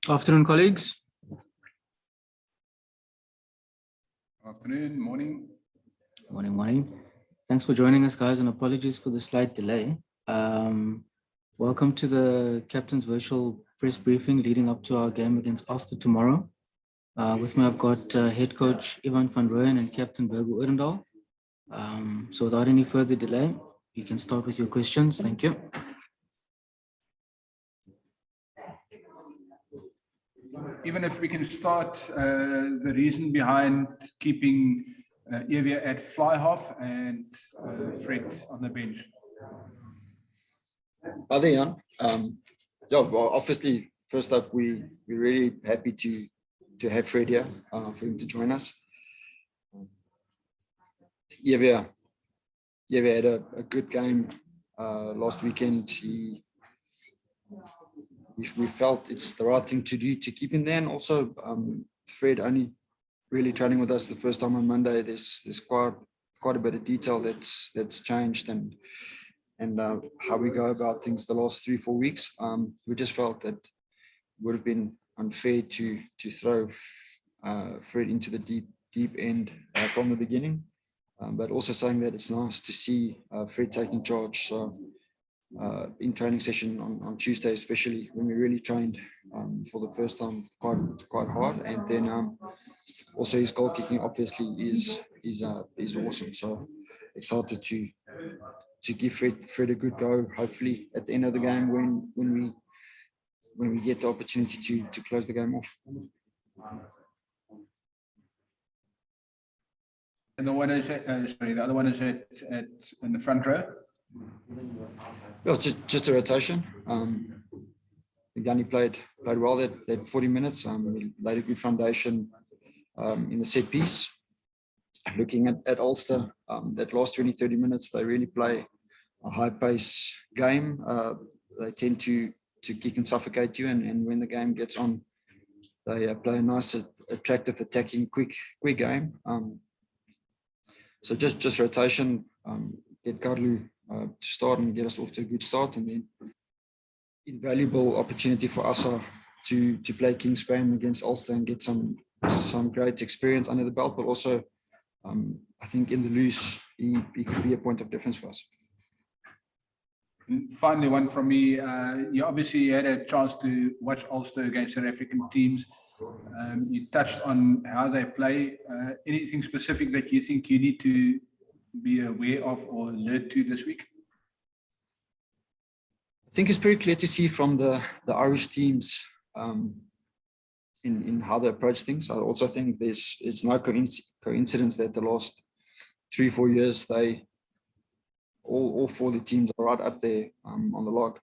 Afternoon, colleagues. Afternoon, morning. Morning. Thanks for joining us, guys, and apologies for the slight delay. Welcome to the captain's virtual press briefing leading up to our game against Ulster tomorrow. With me, I've got head coach Ivan van Rooyen and captain Burger Odendaal. So without any further delay, you can start with your questions. Thank you. Even if we can start, the reason behind keeping Evia at fly half and Fred on the bench. Hi there, Jan. Yeah, well, obviously, first up, we're really happy to have Fred here, for him to join us. Evia had a good game last weekend. We felt it's the right thing to do to keep him there, and also Fred only really training with us the first time on Monday. There's quite a bit of detail that's changed and how we go about things the last 3-4 weeks. We just felt that it would have been unfair to throw Fred into the deep end from the beginning, but also saying that it's nice to see Fred taking charge. So in training session on Tuesday, especially when we really trained for the first time quite hard, and then also his goal kicking obviously is awesome. So excited to give Fred a good go. Hopefully at the end of the game when we get the opportunity to close the game off. And the one is the other one is in the front row. Well, just a rotation. Gunny played well that 40 minutes. We laid a good foundation in the set piece. Looking at Ulster, that last 20-30 minutes, they really play a high pace game. They tend to kick and suffocate you, and when the game gets on, they play a nice, attractive, attacking, quick game. So just rotation, get Karlu to start and get us off to a good start, and then invaluable opportunity for us to play Kingspan against Ulster and get some great experience under the belt, but also I think in the loose he could be a point of difference for us. And finally, one from me. You obviously had a chance to watch Ulster against South African teams. You touched on how they play. Anything specific that you think you need to be aware of or alert to this week? I think it's very clear to see from the Irish teams in how they approach things. I also think it's no coincidence that the last 3-4 years all four of the teams are right up there on the log.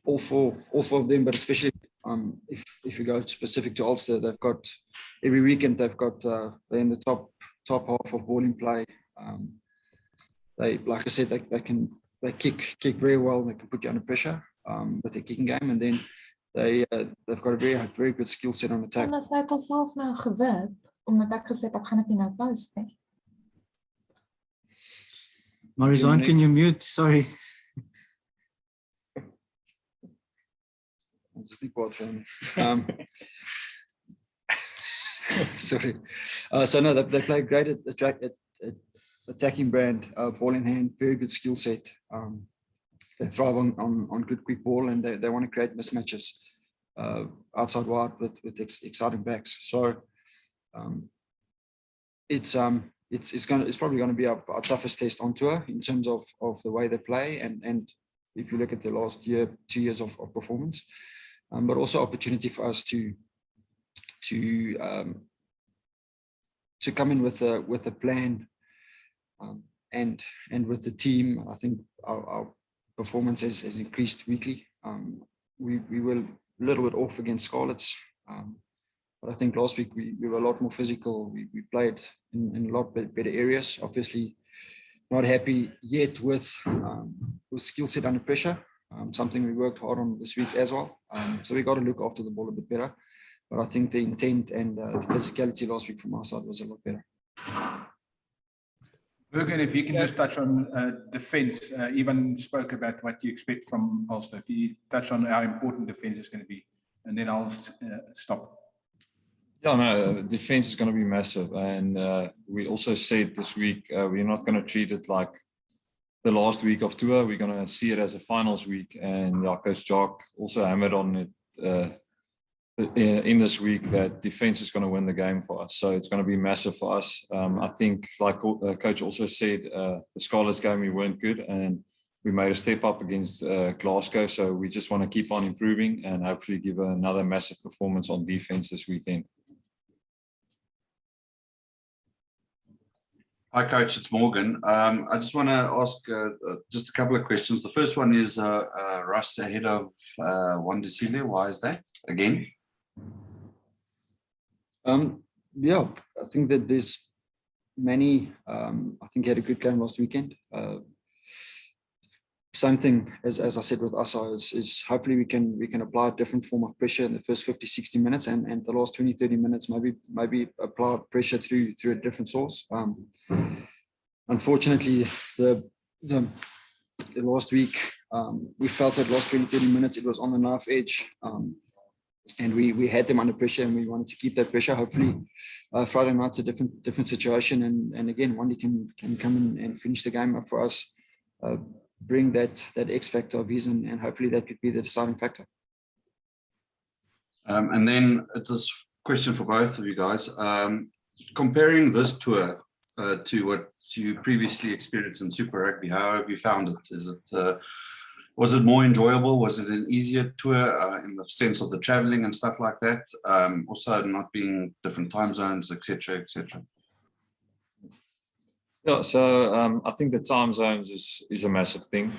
All four of them, but especially if you go specific to Ulster, they've got every weekend they're in the top half of ball in play. They, like I said, they kick very well. They can put you under pressure with their kicking game, and then they've got a very good skill set on attack. Ons het onsself nou gewip omdat ek gesê ek gaan dit nie nou post nie. Marizon, can you mute? Sorry. Just niet kwaad van sorry. So no, they play great at attacking brand, ball in hand, very good skill set. They thrive on good quick ball, and they want to create mismatches outside wide with exciting backs. So it's probably going to be our toughest test on tour in terms of the way they play, and if you look at the last 2 years of performance, but also opportunity for us to come in with a plan, and with the team. I think our performance has increased weekly. We were a little bit off against Scarlets, but I think last week we were a lot more physical. We played in a lot better areas. Obviously not happy yet with skill set under pressure, something we worked hard on this week as well. So we got to look after the ball a bit better, but I think the intent and the physicality last week from our side was a lot better. Burger, if you can just touch on defence. Ivan spoke about what you expect from Ulster. Can you touch on how important defence is going to be? And then I'll stop. Yeah, no, defense is going to be massive. And we also said this week, we're not going to treat it like the last week of tour. We're going to see it as a finals week. And yeah, Coach Jock also hammered on it in this week that defense is going to win the game for us. So it's going to be massive for us. I think, like Coach also said, the Scarlets game, we weren't good. And we made a step up against Glasgow. So we just want to keep on improving and hopefully give another massive performance on defense this weekend. Hi, Coach. It's Morgan. I just want to ask just a couple of questions. The first one is Russ ahead of Wandisile. Why is that again? Yeah, I think that there's many. I think he had a good game last weekend. Same thing as I said with Asa is hopefully we can apply a different form of pressure in the first 50, 60 minutes and the last 20, 30 minutes, maybe apply pressure through a different source. Unfortunately, the last week, we felt that last 20, 30 minutes, it was on the knife edge. And we had them under pressure and we wanted to keep that pressure. Hopefully Friday night's a different situation. And again, Wandy can come in and finish the game up for us. Bring that X factor of his, and hopefully that could be the deciding factor. And then this question for both of you guys, comparing this tour to what you previously experienced in Super Rugby, how have you found it? Is it was it more enjoyable? Was it an easier tour in the sense of the traveling and stuff like that? Also not being different time zones, etc., etc. Yeah, so I think the time zones is a massive thing,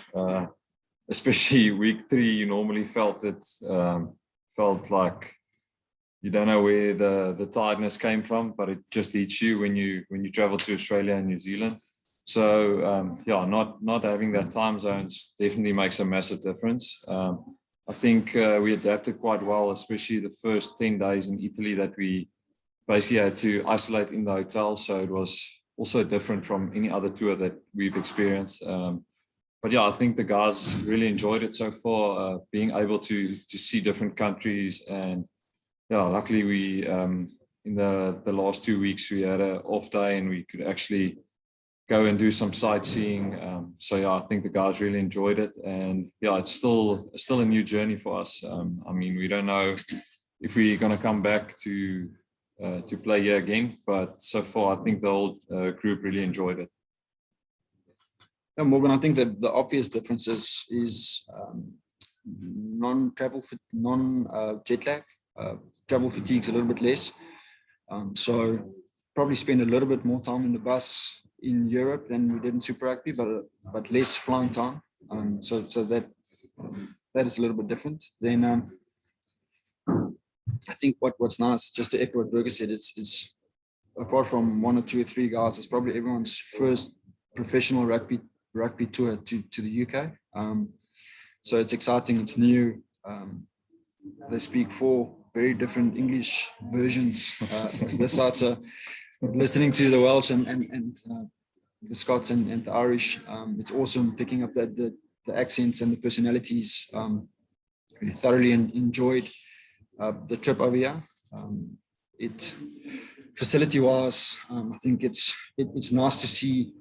especially week 3. You normally felt like you don't know where the tiredness came from, but it just hits you when you travel to Australia and New Zealand. So yeah, not having that time zones definitely makes a massive difference. I think we adapted quite well, especially the first 10 days in Italy that we basically had to isolate in the hotel. So it was also different from any other tour that we've experienced. But yeah, I think the guys really enjoyed it so far, being able to see different countries. And yeah, luckily we, in the last 2 weeks, we had an off day and we could actually go and do some sightseeing. So yeah, I think the guys really enjoyed it. And yeah, it's still a new journey for us. I mean, we don't know if we're going to come back to play here again, but so far I think the whole group really enjoyed it. Yeah, Morgan, I think that the obvious difference is non-jet lag. Travel fatigue's a little bit less. So probably spend a little bit more time in the bus in Europe than we did in Super Rugby, but less flying time. So that is a little bit different. Then I think what's nice, just to echo what Burger said, it's apart from 1 or 2 or 3 guys, it's probably everyone's first professional rugby tour to the UK. So it's exciting, it's new. They speak 4 very different English versions. Besides listening to the Welsh and the Scots and the Irish, it's awesome picking up the accents and the personalities. We thoroughly enjoyed the trip over here. Facility-wise, I think it's nice to see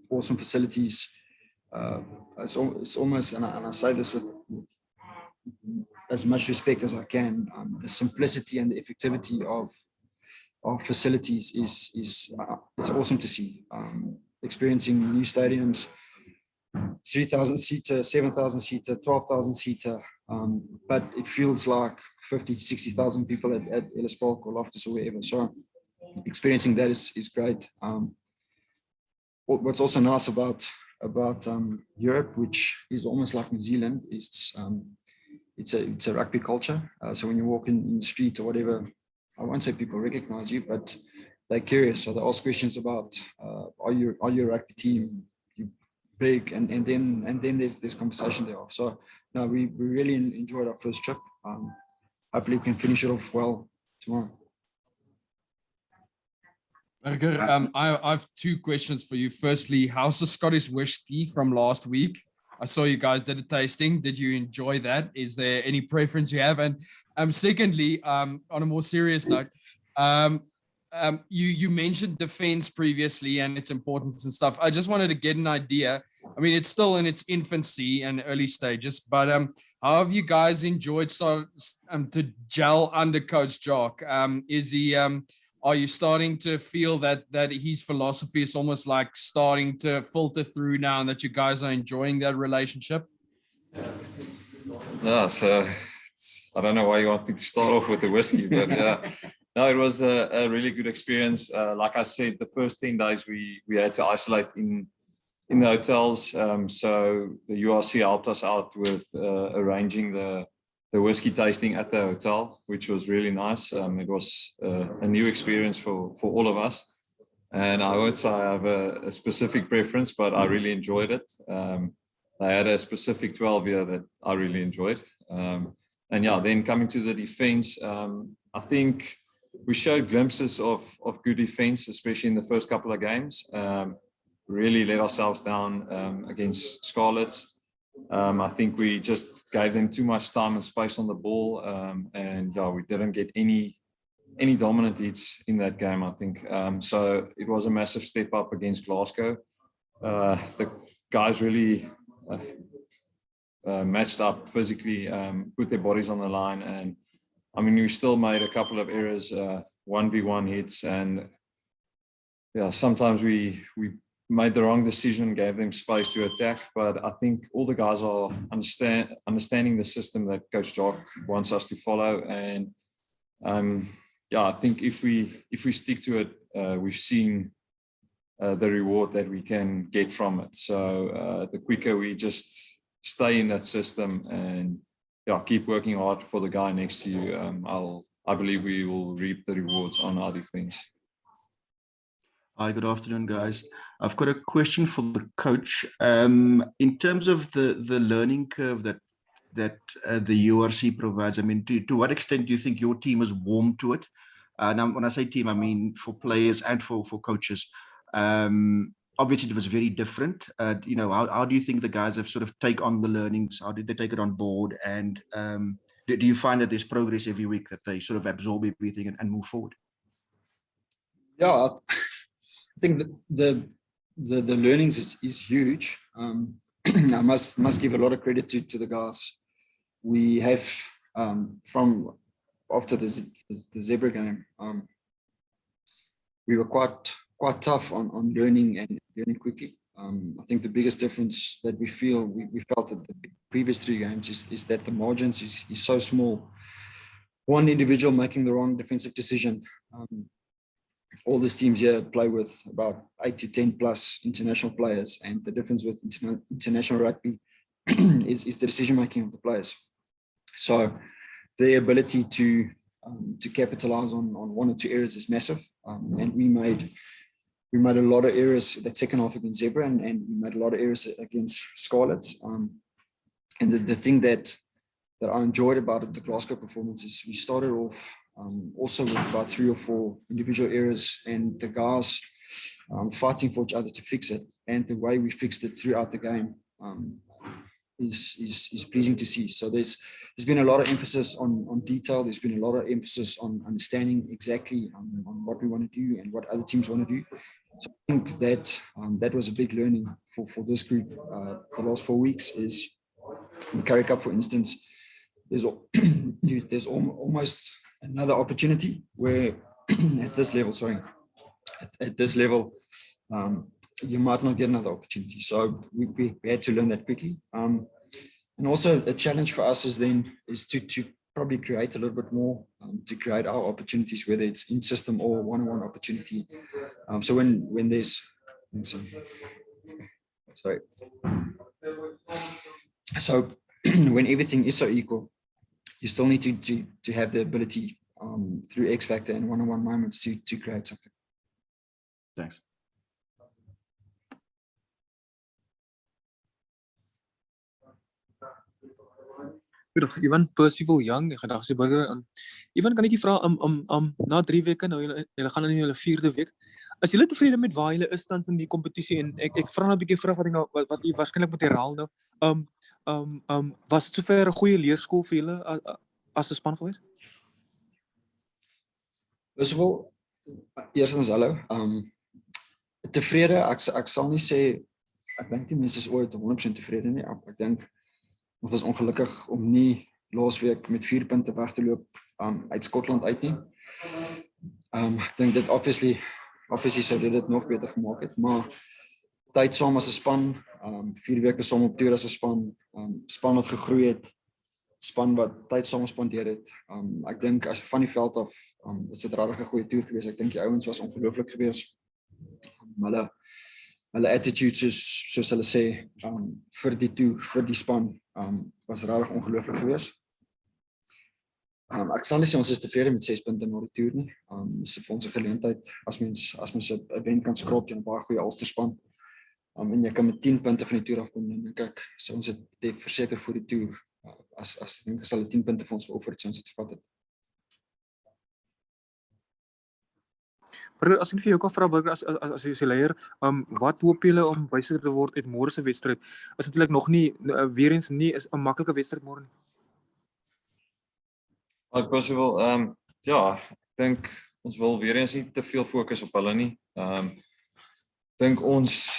awesome facilities. It's almost, and I say this with as much respect as I can, the simplicity and the effectivity of facilities is it's awesome to see. Experiencing new stadiums, 3,000 seater, 7,000 seater, 12,000 seater, but it feels like 50, 60,000 people at Ellis Park or Loftus or wherever. So experiencing that is great. What's also nice about Europe, which is almost like New Zealand, is it's a rugby culture. So when you walk in the street or whatever, I won't say people recognize you, but they're curious. So they ask questions about are you a rugby team? You big, and then there's conversation there. So no, we really enjoyed our first trip. Hopefully we can finish it off well tomorrow. Burger, I have two questions for you. Firstly, how's the Scottish whiskey from last week? I saw you guys did a tasting. Did you enjoy that? Is there any preference you have? And secondly, on a more serious note, you mentioned defense previously and its importance and stuff. I just wanted to get an idea. I mean, it's still in its infancy and early stages, but how have you guys enjoyed to gel under Coach Jock? Are you starting to feel that his philosophy is almost like starting to filter through now, and that you guys are enjoying that relationship? Yeah, so I don't know why you want me to start off with the whiskey, but no, it was a really good experience. Like I said, the first 10 days we had to isolate in the hotels. So the URC helped us out with arranging the whiskey tasting at the hotel, which was really nice. It was a new experience for all of us. And I won't say I have a specific preference, but I really enjoyed it. I had a specific 12 year that I really enjoyed. And yeah, then coming to the defense, I think we showed glimpses of good defense, especially in the first couple of games. Really let ourselves down against Scarlets. I think we just gave them too much time and space on the ball, and yeah, we didn't get any dominant hits in that game, I think. So it was a massive step up against Glasgow. The guys really matched up physically, put their bodies on the line, and I mean, we still made a couple of errors, 1v1 hits, and yeah, sometimes we made the wrong decision, gave them space to attack. But I think all the guys are understanding the system that Coach Jock wants us to follow. And yeah, I think if we stick to it, we've seen the reward that we can get from it. So the quicker we just stay in that system and yeah, keep working hard for the guy next to you, I believe we will reap the rewards on our defense. Hi, good afternoon, guys. I've got a question for the coach. In terms of the learning curve that the URC provides, I mean, to what extent do you think your team is warm to it? Now, when I say team, I mean for players and for coaches. Obviously, it was very different. You know, how do you think the guys have sort of take on the learnings? How did they take it on board? And do you find that there's progress every week, that they sort of absorb everything and move forward? Yeah, I think the learnings is huge. I must give a lot of credit to the guys. We have from after the Zebra game, we were quite tough on learning and learning quickly. I think the biggest difference that we felt at the previous 3 games is that the margins is so small. One individual making the wrong defensive decision. All these teams here play with about 8 to 10 plus international players, and the difference with international rugby is the decision making of the players. So their ability to capitalize on 1 or 2 areas is massive, and we made a lot of errors that second half against Zebra, and we made a lot of errors against Scarlets. And the thing that I enjoyed about the Glasgow performance is we started off also with about 3 or 4 individual errors, and the guys fighting for each other to fix it. And the way we fixed it throughout the game is pleasing to see. So there's been a lot of emphasis on detail. There's been a lot of emphasis on understanding exactly on what we want to do and what other teams want to do. So I think that that was a big learning for this group. The last 4 weeks is in Currie Cup, for instance. There's almost another opportunity where at this level, you might not get another opportunity. So we had to learn that quickly. And also a challenge for us is to probably create a little bit more, to create our opportunities, whether it's in system or one-on-one opportunity. So when there's, sorry. So when everything is so equal, you still need to have the ability through X factor and one-on-one moments to create something. Thanks. Good, Ivan, Percival Young, gedag Burger. Ivan, kan ek jou vra na 3 weke nou, julle gaan in julle 4de week. Is julle tevrede met waar julle is tans in die kompetisie en ek vra nou 'n bietjie vraag wat u waarskynlik moet herhaal nou. Was dit sover 'n goeie leerskool vir julle as 'n span gewees? First of all, eerstens hallo. Tevrede, ek sal nie sê ek dink die mense is ooit 100% tevrede nie. Ek dink ons was ongelukkig om nie laasweek met 4 punte weg te loop uit Skotland uit nie. Ek dink dit obviously sou dit nog beter gemaak het, maar tyd saam as 'n span, 4 weke saam op toer as 'n span, span wat gegroei het, span wat tyd saam spandeer het. Ek dink as van die veld af, is dit regtig 'n goeie toer gewees. Ek dink die ouens was ongelooflik gewees. Hulle attitude soos hulle sê, vir die span, was regtig ongelooflik gewees. Ek sal nie sê ons is tevrede met 6 punte na die toer nie. Dis vir ons 'n geleentheid as mens 'n wen kan skraap teen 'n baie goeie Ulster span. En jy kan met 10 punte van die toer afkom, dan dink ek sou ons dit verseker vir die toer. As dink ek sal 10 punte vir ons geoffer het, sou ons dit gevat het. As ek vir jou kan vra, Burger, as jy leier, wat hoop julle om wyser te word uit môre se wedstryd? Is natuurlik nog nie weer eens nie is 'n maklike wedstryd môre nie. Possible, ja, ek dink ons wil weer eens nie te veel fokus op hulle nie. Dink ons,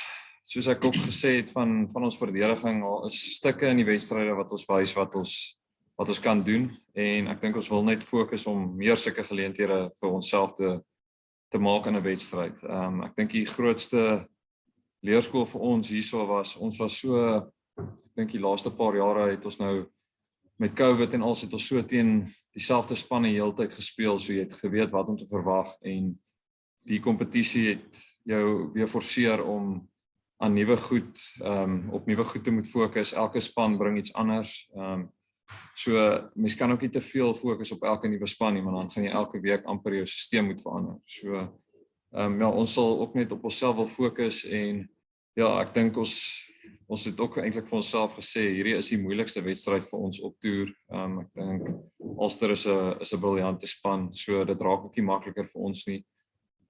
soos ek ook gesê het van ons verdediging, daar is stukke in die wedstryde wat ons wys wat ons kan doen, en ek dink ons wil net fokus om meer sulke geleenthede vir onsself te maak in 'n wedstryd. Ek dink die grootste leerskool vir ons hierso was, ons was so, ek dink die laaste paar jare het ons nou met COVID en alles het ons so teen dieselfde spanne die hele tyd gespeel, so jy het geweet wat om te verwag, en die kompetisie het jou weer forceer om aan nuwe goed, op nuwe goed te moet fokus. Elke span bring iets anders. So mens kan ook nie te veel fokus op elke nuwe span nie, want dan gaan jy elke week amper jou stelsel moet verander. So ja, ons sal ook net op onsself wil fokus, en ja, ek dink ons het ook eintlik vir onsself gesê, hierdie is die moeilikste wedstryd vir ons op toer. Ek dink Ulster is 'n briljante span, so dit raak ook nie makliker vir ons nie.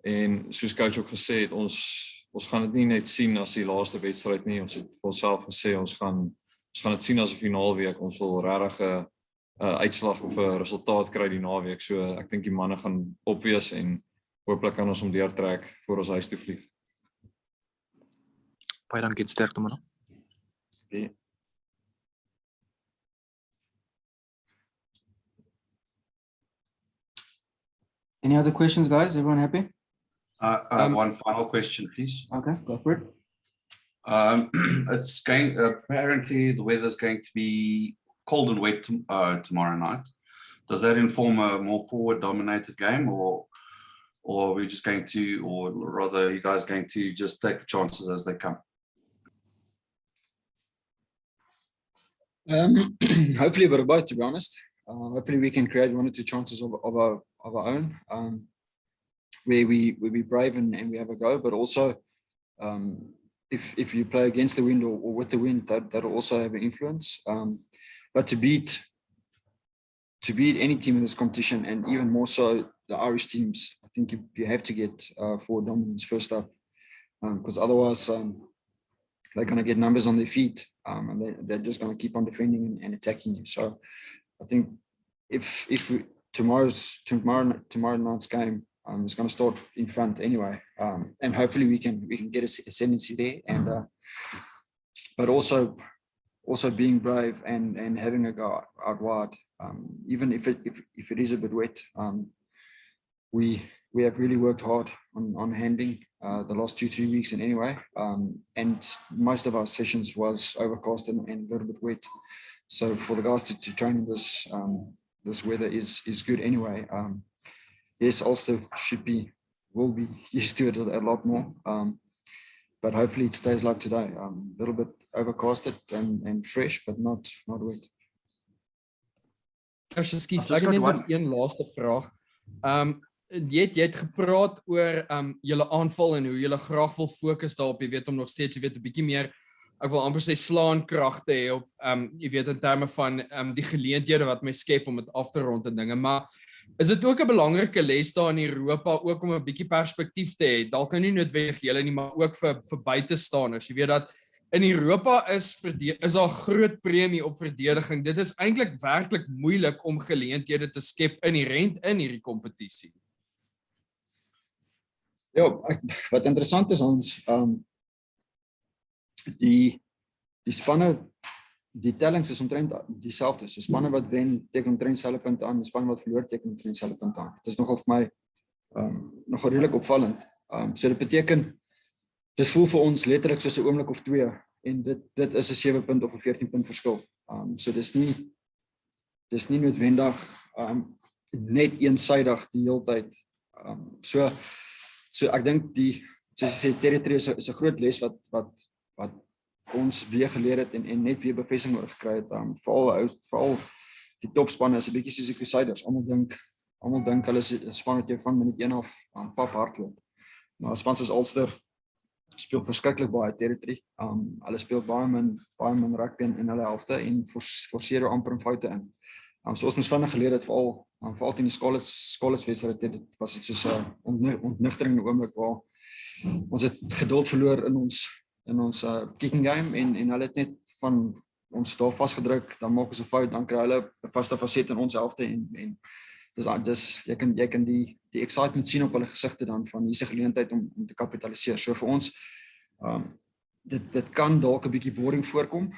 En soos coach ook gesê het, ons gaan dit nie net sien as die laaste wedstryd nie. Ons het vir onsself gesê, ons gaan dit sien as 'n finaalweek. Ons wil regtig 'n uitslag of 'n resultaat kry die naweek. So ek dink die manne gaan opwees en hooplik kan ons hom deurtrek voor ons huis toe vlieg. Baie dankie, sterkte man. Okay. Any other questions, guys? Everyone happy? One final question, please. Okay, go for it. It's going, apparently the weather's going to be cold and wet tomorrow night. Does that inform a more forward dominated game, or are we just going to, or rather are you guys going to just take the chances as they come? Hopefully a bit of both, to be honest. Hopefully we can create 1 or 2 chances of our own, where we brave and we have a go, but also if you play against the wind or with the wind, that'll also have an influence. But to beat any team in this competition, and even more so the Irish teams, I think you have to get forward dominance first up, because otherwise they're going to get numbers on their feet, and they're just going to keep on defending and attacking you. So I think if tomorrow night's game is going to start in front anyway, and hopefully we can get a ascendancy there, and but also being brave and having a go out wide, even if it is a bit wet. We have really worked hard on handling the last 2-3 weeks in anyway, and most of our sessions was overcast and a little bit wet. So for the guys to train in this weather is good anyway. Yes, Ulster will be used to it a lot more, but hopefully it stays like today, a little bit overcasted and fresh, but not wet. Ekskuus, ek het net nog een laaste vraag. Jy het gepraat oor julle aanval en hoe julle graag wil fokus daarop, jy weet, om nog steeds, jy weet, 'n bietjie meer, ek wil amper sê slaankrag te hê op, jy weet, in terme van die geleenthede wat my skep om dit af te rond en dinge, maar Is dit ook 'n belangrike les daar in Europa ook om 'n bietjie perspektief te hê? Dalk nou nie noodwendig julle nie, maar ook vir buitestanders. Jy weet dat in Europa is daar groot premie op verdediging. Dit is eintlik werklik moeilik om geleenthede te skep inherent in hierdie kompetisie. Ja, wat interessant is ons die spanne, die tellings is omtrent dieselfde. So spanne wat wen teken omtrent dieselfde punte aan, spanne wat verloor teken omtrent dieselfde punte aan. Dit is nogal vir my nogal redelik opvallend. So dit beteken dit voel vir ons letterlik soos 'n oomblik of 2 en dit is 'n 7 punt of 'n 14 punt verskil. So dis nie noodwendig net eensaidig die hele tyd. So ek dink soos jy sê, territory is 'n groot les wat ons weer geleer het en net weer bevestiging oor gekry het. Veral die topspanne is 'n bietjie soos die Crusaders. Almal dink hulle is 'n span wat jy van minuut 1 af pap hardloop. Maar span soos Ulster speel verskriklik baie territory. Hulle speel baie min rugby in hulle helfte en forceer amper in foute in. So ons moes vinnig geleer het veral teen die skoleswedstryd, dit was dit soos 'n ontnigterende oomblik waar ons het geduld verloor in ons kicking game en hulle het net van ons daar vasgedruk, dan maak ons 'n fout, dan kry hulle 'n vaste faset in ons helfte en dis jy kan die excitement sien op hulle gesigte dan van hierdie geleentheid om te kapitaliseer. So vir ons dit kan dalk 'n bietjie boring voorkom,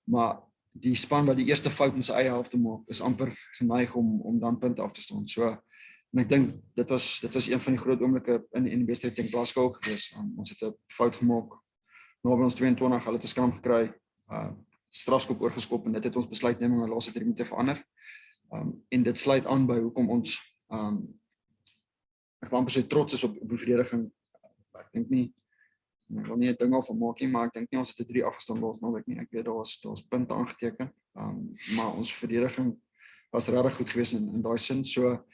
maar die span wat die eerste fout met sy eie helfte maak is amper geneig om dan punte af te staan. So en ek dink dit was een van die groot oomblikke in die wedstryd teen Glasgow ook gewees. Ons het 'n fout gemaak naby ons 22, hulle het 'n skram gekry, strafskop oorgeskop en dit het ons besluitneming in die laaste 3 minute verander. En dit sluit aan by hoekom ons ek wil amper sê trots is op die verdediging. Ek dink nie, ek wil nie 'n ding af maak nie, maar ek dink nie ons het 'n 3 afgestaan laas naweek nie. Ek weet daar's punte aangeteken, maar ons verdediging was regtig goed geweest in daai sin. So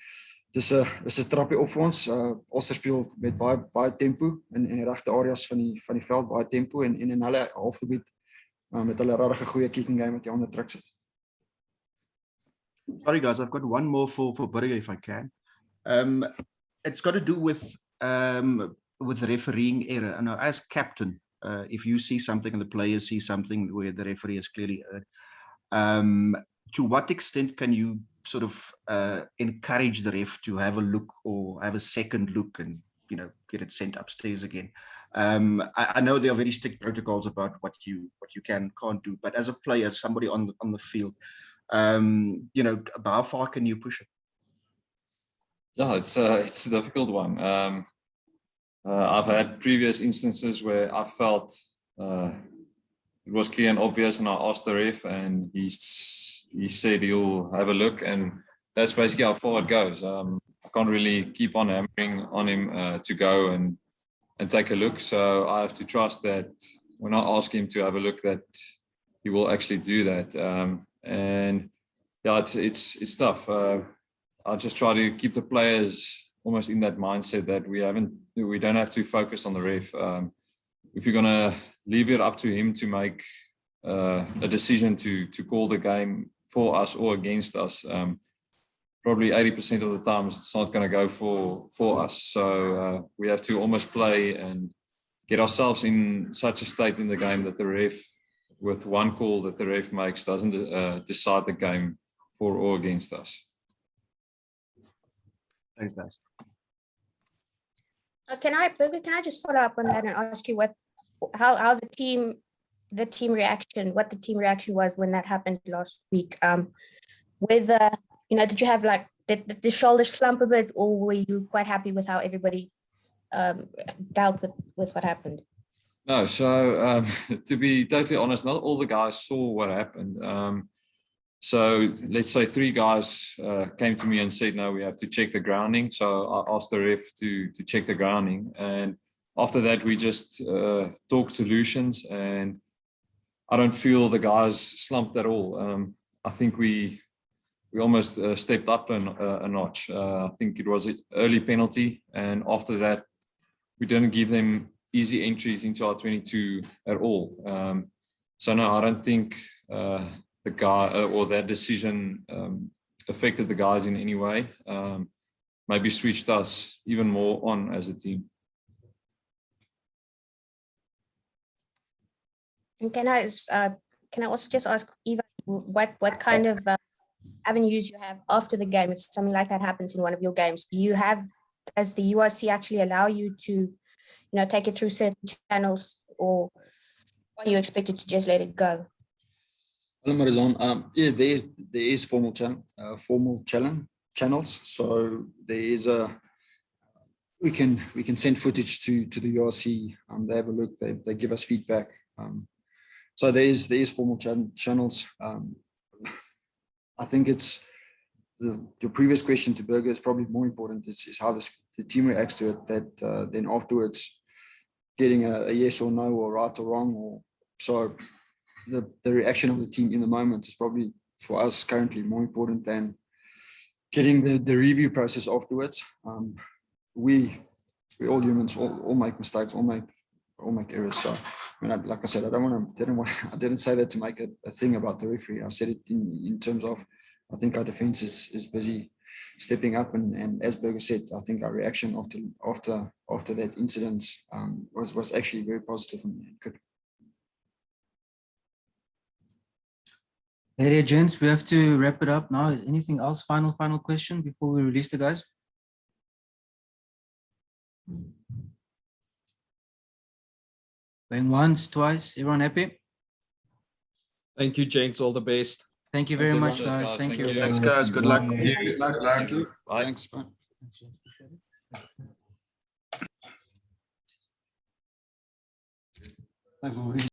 dis 'n trappie op vir ons. Ulster speel met baie tempo in die regte areas van die veld, baie tempo en in hulle halfgebied met hulle regtig 'n goeie kicking game wat jy onder druk sit. Sorry guys, I've got one more for Burger if I can. It's got to do with refereeing error. And as captain, if you see something and the players see something where the referee is clearly erred, to what extent can you sort of encourage the ref to have a look or have a second look and get it sent upstairs again? I know there are very strict protocols about what you can't do, but as a player, as somebody on the field, how far can you push it? Yeah, it's a difficult one. I've had previous instances where I felt it was clear and obvious, and I asked the ref, and he said he'll have a look, and that's basically how far it goes. I can't really keep on hammering on him to go and take a look. So I have to trust that when I ask him to have a look, that he will actually do that. And yeah, it's tough. I just try to keep the players almost in that mindset that we don't have to focus on the ref. If you're gonna leave it up to him to make a decision to call the game for us or against us, probably 80% of the time it's not going to go for us. So we have to almost play and get ourselves in such a state in the game that the ref, with one call that the ref makes, doesn't decide the game for or against us. Thanks, guys. Can I just follow up on that and ask you how the team reaction was when that happened last week? Whether did you have did the shoulders slump a bit, or were you quite happy with how everybody dealt with what happened? No, so to be totally honest, not all the guys saw what happened. So let's say 3 guys came to me and said, no, we have to check the grounding. So I asked the ref to check the grounding. And after that, we just talked solutions. And I don't feel the guys slumped at all. I think we almost stepped up a notch. I think it was an early penalty. And after that, we didn't give them easy entries into our 22 at all. So no, I don't think the guy or that decision affected the guys in any way. Maybe switched us even more on as a team. And can I also just ask Eva what kind of avenues you have after the game if something like that happens in one of your games? Does the URC actually allow you to, take it through certain channels, or are you expected to just let it go? Hello, Marizon. Yeah, there is formal channels. So there is we can send footage to the URC. They have a look. They give us feedback. So there is formal channels. I think it's your previous question to Burger is probably more important. Is how the team reacts to it. That then afterwards, getting a yes or no or right or wrong, or so the reaction of the team in the moment is probably for us currently more important than getting the review process afterwards. We all humans, all make mistakes, all make errors. So I mean, like I said, I didn't say that to make a thing about the referee. I said it in terms of, I think our defense is busy stepping up, and as Burger said, I think our reaction after that incident was actually very positive and good. Hey, gents, we have to wrap it up now. Is anything else? Final question before we release the guys? Going once, twice, everyone happy? Thank you, James. All the best. Thank you Thanks very everyone. much, Cheers, guys. Thank you. Thanks, guys. Good luck. Thank you. Bye. Thanks. Bye. Thanks,